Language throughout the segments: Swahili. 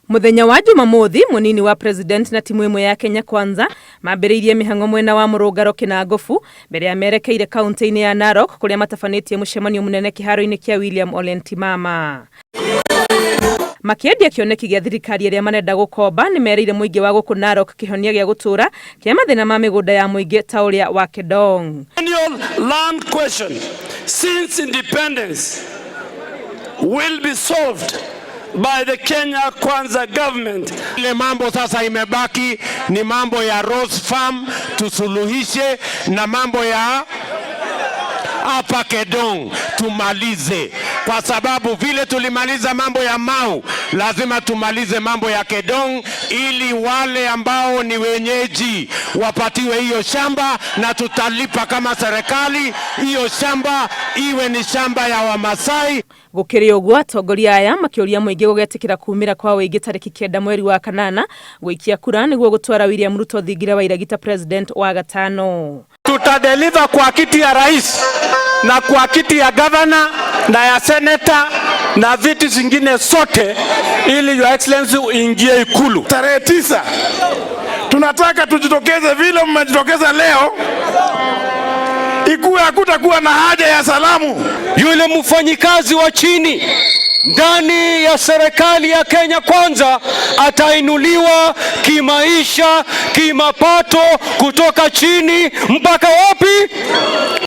Muthenya wa Jumamothi, munini wa president na timu imwe ya Kenya Kwanza mambĩrĩirie mĩhang'o mwena wa Mũrũngaro Kĩnangofu mbere ya merekeire kaunti-inĩ ya Narok kũrĩa matafanĩtie mũcemanio mũnene kĩharo-inĩ kĩa William Ole Ntimama. Makĩendia kĩoneki gĩa thirikari arĩa manenda gũkomba nĩ mereire mũingĩ wa gũkũ Narok kĩhonia gĩa gũtũra kĩa mathĩna ma mĩgũnda ya mũingĩ ta ũrĩa wa Kedong. Land question since independence will be solved by the Kenya Kwanza government. Ile mambo sasa imebaki ni mambo ya Rose Farm tusuluhishe, na mambo ya hapa Kedong tumalize, kwa sababu vile tulimaliza mambo ya Mau, lazima tumalize mambo ya Kedong ili wale ambao ni wenyeji wapatiwe hiyo shamba, na tutalipa kama serikali hiyo shamba iwe ni shamba ya Wamasai. Gũkĩrĩ ũguo atongoria aya makĩũria mũingĩ gũgetĩkĩra kuumĩra kwa wĩingĩ tarĩki 9 mweri wa kanana gũikia kura nĩguo gũtwara William Ruto thingira wa iragita president wa gatano. Tutadeliver kwa kiti ya rais na kwa kiti ya governor na ya senator na viti zingine sote ili your excellency uingie Ikulu. Tarehe 9 tunataka tujitokeze vile mmejitokeza leo, ikuwe hakutakuwa na haja ya salamu. Yule mfanyikazi wa chini ndani ya serikali ya Kenya Kwanza atainuliwa kimaisha, kimapato kutoka chini mpaka wapi?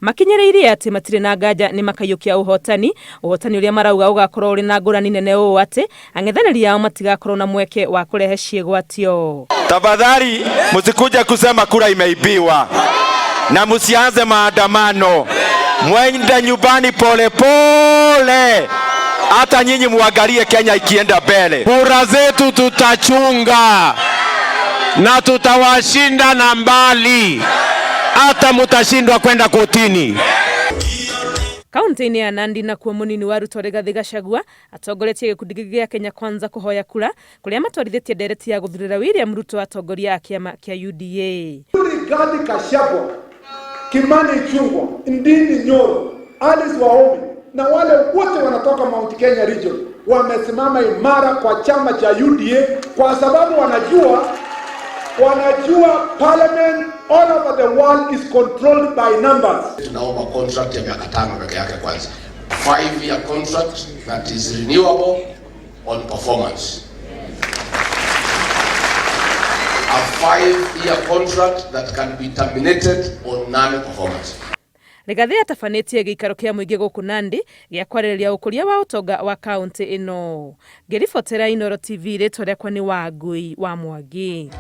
Makinyereirie ati matire na nganja nĩmakahota ũhotani ũrĩa marauga ũgakorwo ũrĩ na ngũrani nene ũũ atĩ ang'ethanĩri ao matigakorwo na mweke wa kũrehe ciĩgwatio. Tafadhali msikuja kusema kura imeibiwa na msianze maandamano, mwende nyumbani pole pole, hata nyinyi muangalie Kenya ikienda mbele. Kura zetu tutachunga na tutawashinda na mbali, hata mutashindwa kwenda kotini. Kaunti-inĩ ya Nandi nakuo munini wa Ruto Rigathi Gachagua atongoretie gĩkundi gĩa Kenya Kwanza kũhoya kura kũrĩa matwarithĩtie ndereti ya gũthurĩra William Ruto atongoria a kĩama kĩa UDA. Rigathi Gachagua, Kimani Ichung'wah, Ndindi Nyoro, Alice Wahome na wale wote wanatoka Mount Kenya region wamesimama imara kwa chama cha UDA kwa sababu wanajua parliament all over the world is controlled by numbers. Tunaomba contract ya miaka 5 peke yake kwanza. 5-year contract that is renewable on performance. A 5-year contract that can be terminated on non-performance. Rigathi atafanĩtie gĩikaro kĩa mũingĩ gũkũ Nandi gĩa kwarĩrĩria ũkũria wa ũtonga wa kaunti ĩno. Ngĩribotera Inooro TV rĩtwa rĩakwa nĩ Wangui wa Mwangi.